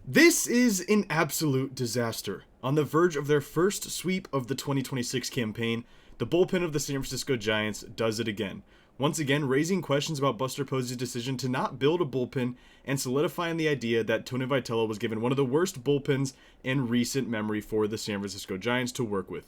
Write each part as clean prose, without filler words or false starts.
This is an absolute disaster. On the verge of their first sweep of the 2026 campaign, the bullpen of the San Francisco Giants does it again. Once again, raising questions about Buster Posey's decision to not build a bullpen and solidifying the idea that Tony Vitello was given one of the worst bullpens in recent memory for the San Francisco Giants to work with.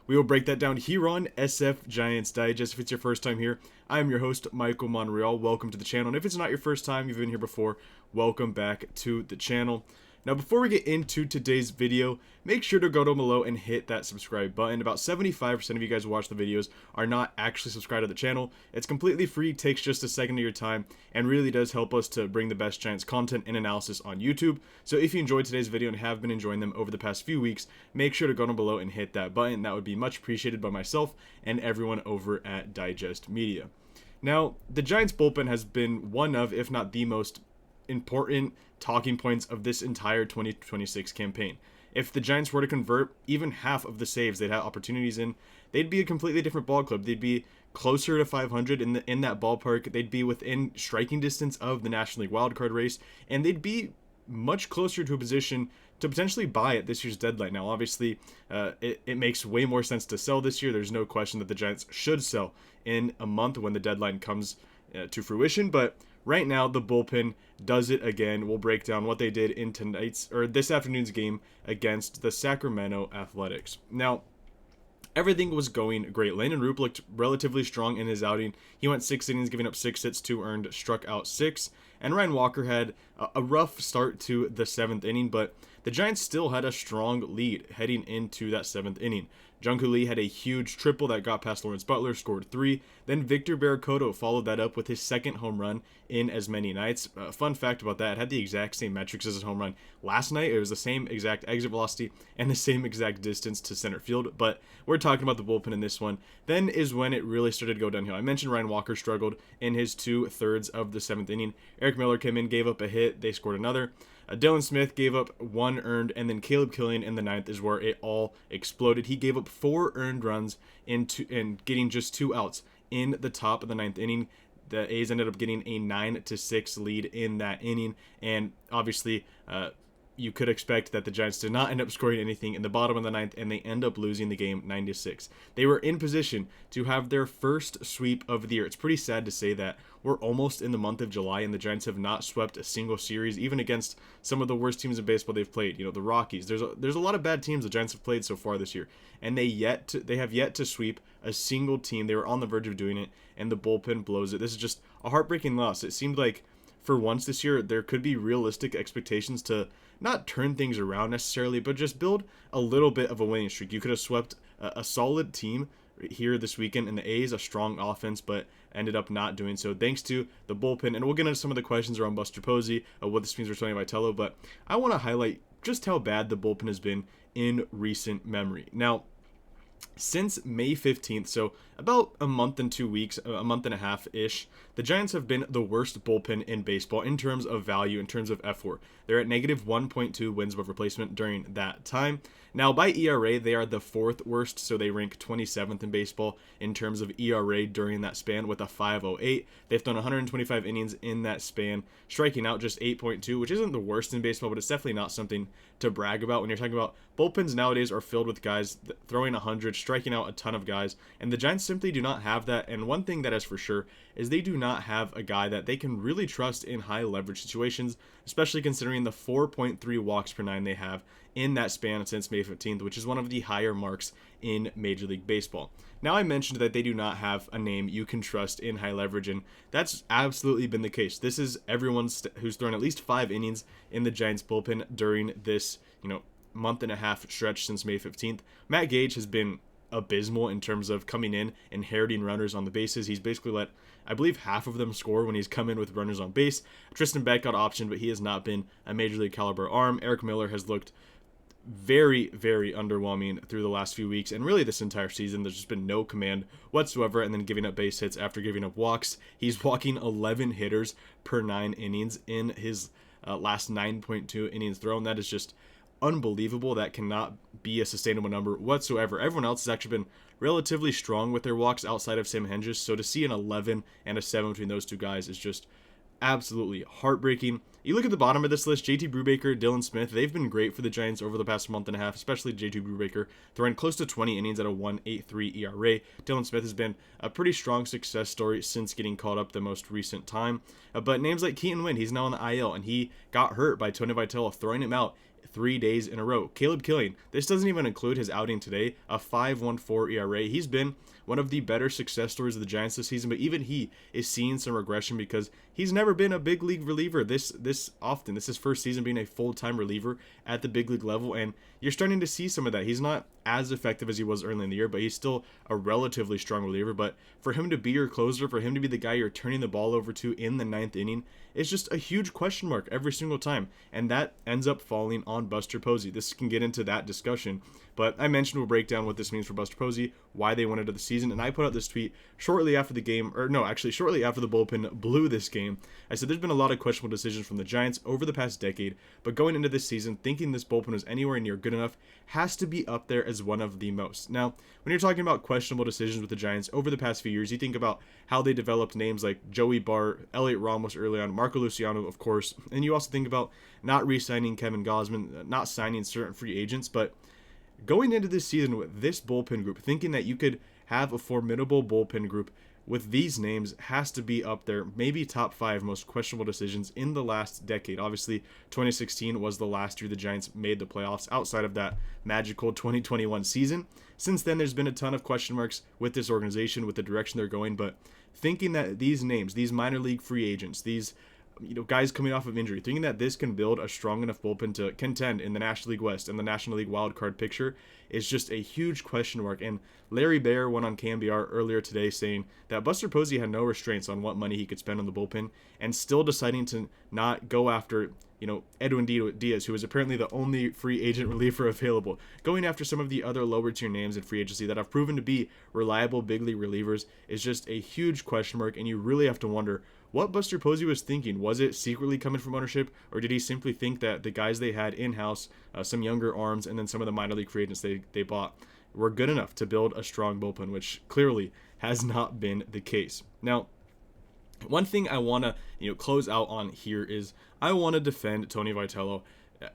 We will break that down here on SF Giants Digest. If it's your first time here, I am your host, Michael Monreal. Welcome to the channel. And if it's not your first time, you've been here before, welcome back to the channel. Now, before we get into today's video, make sure to go down below and hit that subscribe button. About 75% of you guys who watch the videos are not actually subscribed to the channel. It's completely free, takes just a second of your time, and really does help us to bring the best Giants content and analysis on YouTube. So if you enjoyed today's video and have been enjoying them over the past few weeks, make sure to go down below and hit that button. That would be much appreciated by myself and everyone over at Digest Media. Now, the Giants bullpen has been one of, if not the most important talking points of this entire 2026 campaign. If the Giants were to convert even half of the saves they'd had opportunities in, they'd be a completely different ball club. They'd be closer to 500 in that ballpark. They'd be within striking distance of the National League wildcard race, and they'd be much closer to a position to potentially buy at this year's deadline. Now, obviously, it makes way more sense to sell this year. There's no question that the Giants should sell in a month when the deadline comes to fruition, but right now, the bullpen does it again. We'll break down what they did in this afternoon's game against the Sacramento Athletics. Now, everything was going great. Landon Roop looked relatively strong in his outing. He went 6 innings, giving up 6 hits, 2 earned, struck out 6. And Ryan Walker had a rough start to the 7th inning, but the Giants still had a strong lead heading into that 7th inning. Jung Hoo Lee had a huge triple that got past Lawrence Butler, scored 3. Then Victor Barracoto followed that up with his second home run in as many nights. Fun fact about that, it had the exact same metrics as his home run last night. It was the same exact exit velocity and the same exact distance to center field, but we're talking about the bullpen in this one. Then is when it really started to go downhill. I mentioned Ryan Walker struggled in his 2/3 of the 7th inning. Eric Miller came in, gave up a hit, they scored another. Dylan Smith gave up 1 earned, and then Caleb Killian in the 9th is where it all exploded. He gave up 4 earned runs and getting just 2 outs in the top of the 9th inning. The A's ended up getting a 9-6 lead in that inning, and obviously you could expect that the Giants did not end up scoring anything in the bottom of the 9th, and they end up losing the game 9-6. They were in position to have their first sweep of the year. It's pretty sad to say that we're almost in the month of July, and the Giants have not swept a single series, even against some of the worst teams in baseball they've played. You know, the Rockies. There's a lot of bad teams the Giants have played so far this year, and they have yet to sweep a single team. They were on the verge of doing it, and the bullpen blows it. This is just a heartbreaking loss. It seemed like for once this year, there could be realistic expectations to not turn things around necessarily, but just build a little bit of a winning streak. You could have swept a solid team here this weekend, and the A's a strong offense, but ended up not doing so thanks to the bullpen. And we'll get into some of the questions around Buster Posey, what this means for Tony Vitello, but I want to highlight just how bad the bullpen has been in recent memory. Now, since May 15th, so about a month and 2 weeks, a month and a half-ish, the Giants have been the worst bullpen in baseball in terms of value, in terms of F4. They're at negative 1.2 wins above replacement during that time. Now, by ERA, they are the 4th worst, so they rank 27th in baseball in terms of ERA during that span with a 5.08. They've thrown 125 innings in that span, striking out just 8.2, which isn't the worst in baseball, but it's definitely not something to brag about when you're talking about bullpens nowadays are filled with guys throwing 100, striking out a ton of guys, and the Giants simply do not have that. And one thing that is for sure is they do not have a guy that they can really trust in high leverage situations, especially considering the 4.3 walks per 9 they have in that span since May 15th, which is one of the higher marks in Major League Baseball. Now, I mentioned that they do not have a name you can trust in high leverage, and that's absolutely been the case. This is everyone who's thrown at least 5 innings in the Giants bullpen during this, month and a half stretch since May 15th. Matt Gage has been abysmal in terms of coming in, inheriting runners on the bases. He's basically let, I believe, half of them score when he's come in with runners on base. Tristan Beck got optioned, but he has not been a major league caliber arm. Eric Miller has looked very, very underwhelming through the last few weeks, and really this entire season. There's just been no command whatsoever, and then giving up base hits after giving up walks. He's walking 11 hitters per 9 innings in his last 9.2 innings thrown. That is just unbelievable. That cannot be a sustainable number whatsoever. Everyone else has actually been relatively strong with their walks outside of Sam Henges, so to see an 11 and a 7 between those two guys is just absolutely heartbreaking. You look at the bottom of this list, JT Brubaker, Dylan Smith, they've been great for the Giants over the past month and a half, especially JT Brubaker, throwing close to 20 innings at a 1.83 ERA. Dylan Smith has been a pretty strong success story since getting called up the most recent time. But names like Keaton Winn, he's now on the IL, and he got hurt by Tony Vitello throwing him out 3 days in a row. Caleb Killian, this doesn't even include his outing today, a 5.14 ERA. He's been one of the better success stories of the Giants this season, but even he is seeing some regression because he's never been a big league reliever this often. This is his first season being a full-time reliever at the big league level, and you're starting to see some of that. He's not as effective as he was early in the year, but he's still a relatively strong reliever. But for him to be your closer, for him to be the guy you're turning the ball over to in the 9th inning, it's just a huge question mark every single time, and that ends up falling on Buster Posey. This can get into that discussion, but I mentioned we'll break down what this means for Buster Posey, why they went into the season, and I put out this tweet shortly after the game, or no, actually shortly after the bullpen blew this game. I said there's been a lot of questionable decisions from the Giants over the past decade, but going into this season, thinking this bullpen was anywhere near good enough has to be up there as one of the most. Now, when you're talking about questionable decisions with the Giants over the past few years, you think about how they developed names like Joey Bart, Elliot Ramos early on, Marco Luciano, of course, and you also think about not re-signing Kevin Gausman, not signing certain free agents, but going into this season with this bullpen group, thinking that you could have a formidable bullpen group with these names has to be up there, maybe top 5 most questionable decisions in the last decade. Obviously, 2016 was the last year the Giants made the playoffs outside of that magical 2021 season. Since then, there's been a ton of question marks with this organization, with the direction they're going, but thinking that these names, these minor league free agents, these guys coming off of injury, thinking that this can build a strong enough bullpen to contend in the National League West and the National League wildcard picture is just a huge question mark. And Larry Baer went on KMBR earlier today saying that Buster Posey had no restraints on what money he could spend on the bullpen, and still deciding to not go after Edwin Diaz, who is apparently the only free agent reliever available, going after some of the other lower tier names in free agency that have proven to be reliable big league relievers is just a huge question mark, and you really have to wonder what Buster Posey was thinking. Was it secretly coming from ownership, or did he simply think that the guys they had in-house, some younger arms, and then some of the minor league free agents they bought were good enough to build a strong bullpen, which clearly has not been the case. Now, one thing I want to close out on here is I want to defend Tony Vitello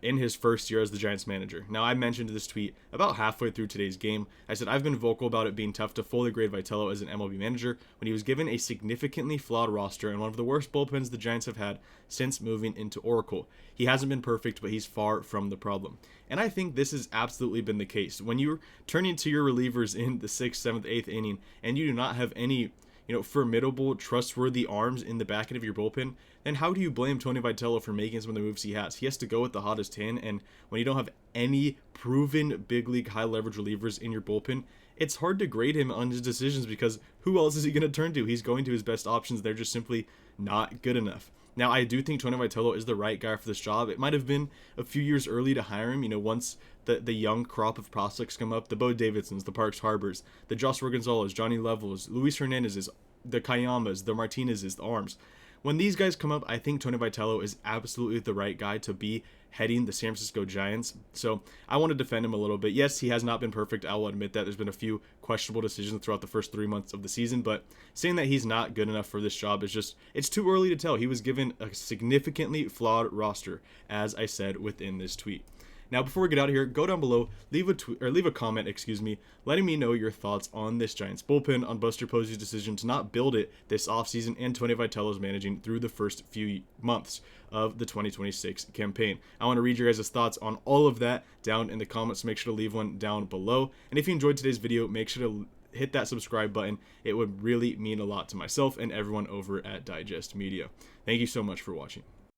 in his first year as the Giants manager. Now, I mentioned this tweet about halfway through today's game. I said I've been vocal about it being tough to fully grade Vitello as an MLB manager when he was given a significantly flawed roster and one of the worst bullpens the Giants have had since moving into Oracle. He hasn't been perfect, but he's far from the problem. And I think this has absolutely been the case. When you're turning to your relievers in the 6th, 7th, 8th inning, and you do not have any formidable, trustworthy arms in the back end of your bullpen, then how do you blame Tony Vitello for making some of the moves he has? He has to go with the hottest hand, and when you don't have any proven big league high leverage relievers in your bullpen, it's hard to grade him on his decisions because who else is he going to turn to? He's going to his best options. They're just simply not good enough. Now, I do think Tony Vitello is the right guy for this job. It might have been a few years early to hire him, once the young crop of prospects come up, the Bo Davidsons, the Parks Harbors, the Joshua Gonzalez, Johnny Levels, Luis Hernandezes, the Kayamas, the Martinezes, the Arms. When these guys come up, I think Tony Vitello is absolutely the right guy to be heading the San Francisco Giants. So I want to defend him a little bit. Yes, he has not been perfect. I will admit that. There's been a few questionable decisions throughout the first 3 months of the season, but saying that he's not good enough for this job is just, it's too early to tell. He was given a significantly flawed roster, as I said within this tweet. Now, before we get out of here, go down below, leave a comment, letting me know your thoughts on this Giants bullpen, on Buster Posey's decision to not build it this offseason, and Tony Vitello's managing through the first few months of the 2026 campaign. I want to read your guys' thoughts on all of that down in the comments, so make sure to leave one down below. And if you enjoyed today's video, make sure to hit that subscribe button. It would really mean a lot to myself and everyone over at Digest Media. Thank you so much for watching.